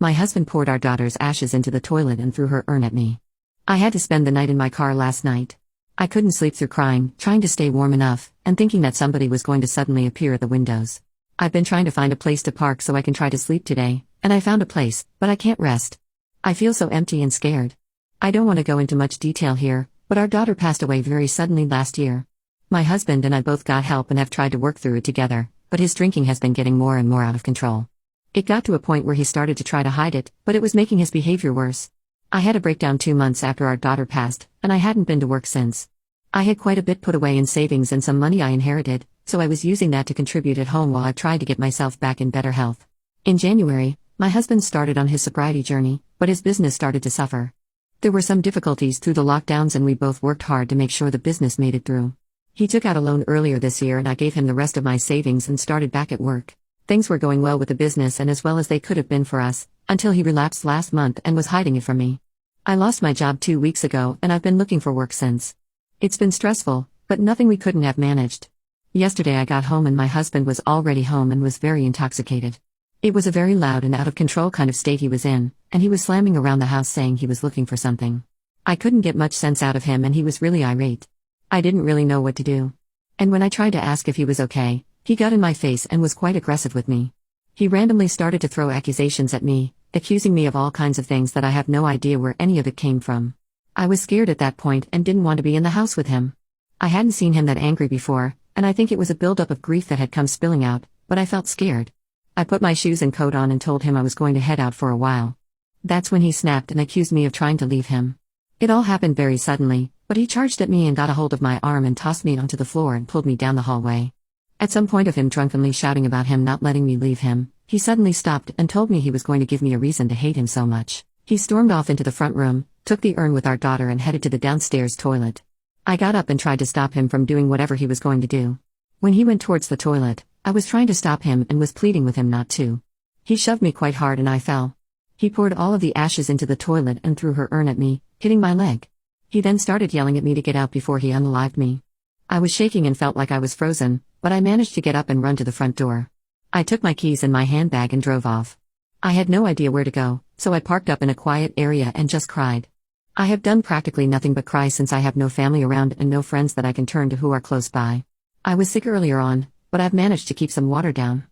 My husband poured our daughter's ashes into the toilet and threw her urn at me. I had to spend the night in my car last night. I couldn't sleep through crying, trying to stay warm enough, and thinking that somebody was going to suddenly appear at the windows. I've been trying to find a place to park so I can try to sleep today, and I found a place, but I can't rest. I feel so empty and scared. I don't want to go into much detail here, but our daughter passed away very suddenly last year. My husband and I both got help and have tried to work through it together, but his drinking has been getting more and more out of control. It got to a point where he started to try to hide it, but it was making his behavior worse. I had a breakdown 2 months after our daughter passed, and I hadn't been to work since. I had quite a bit put away in savings and some money I inherited, so I was using that to contribute at home while I tried to get myself back in better health. In January, my husband started on his sobriety journey, but his business started to suffer. There were some difficulties through the lockdowns and we both worked hard to make sure the business made it through. He took out a loan earlier this year and I gave him the rest of my savings and started back at work. Things were going well with the business and as well as they could have been for us, until he relapsed last month and was hiding it from me. I lost my job 2 weeks ago and I've been looking for work since. It's been stressful, but nothing we couldn't have managed. Yesterday I got home and my husband was already home and was very intoxicated. It was a very loud and out of control kind of state he was in, and he was slamming around the house saying he was looking for something. I couldn't get much sense out of him and he was really irate. I didn't really know what to do. And when I tried to ask if he was okay, he got in my face and was quite aggressive with me. He randomly started to throw accusations at me, accusing me of all kinds of things that I have no idea where any of it came from. I was scared at that point and didn't want to be in the house with him. I hadn't seen him that angry before, and I think it was a buildup of grief that had come spilling out, but I felt scared. I put my shoes and coat on and told him I was going to head out for a while. That's when he snapped and accused me of trying to leave him. It all happened very suddenly, but he charged at me and got a hold of my arm and tossed me onto the floor and pulled me down the hallway. At some point of him drunkenly shouting about him not letting me leave him, he suddenly stopped and told me he was going to give me a reason to hate him so much. He stormed off into the front room, took the urn with our daughter and headed to the downstairs toilet. I got up and tried to stop him from doing whatever he was going to do. When he went towards the toilet, I was trying to stop him and was pleading with him not to. He shoved me quite hard and I fell. He poured all of the ashes into the toilet and threw her urn at me, hitting my leg. He then started yelling at me to get out before he unalived me. I was shaking and felt like I was frozen, but I managed to get up and run to the front door. I took my keys and my handbag and drove off. I had no idea where to go, so I parked up in a quiet area and just cried. I have done practically nothing but cry since I have no family around and no friends that I can turn to who are close by. I was sick earlier on, but I've managed to keep some water down.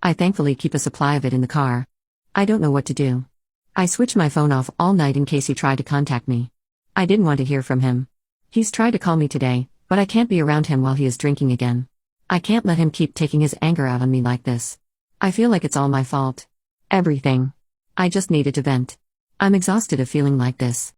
I thankfully keep a supply of it in the car. I don't know what to do. I switched my phone off all night in case he tried to contact me. I didn't want to hear from him. He's tried to call me today, but I can't be around him while he is drinking again. I can't let him keep taking his anger out on me like this. I feel like it's all my fault. Everything. I just needed to vent. I'm exhausted of feeling like this.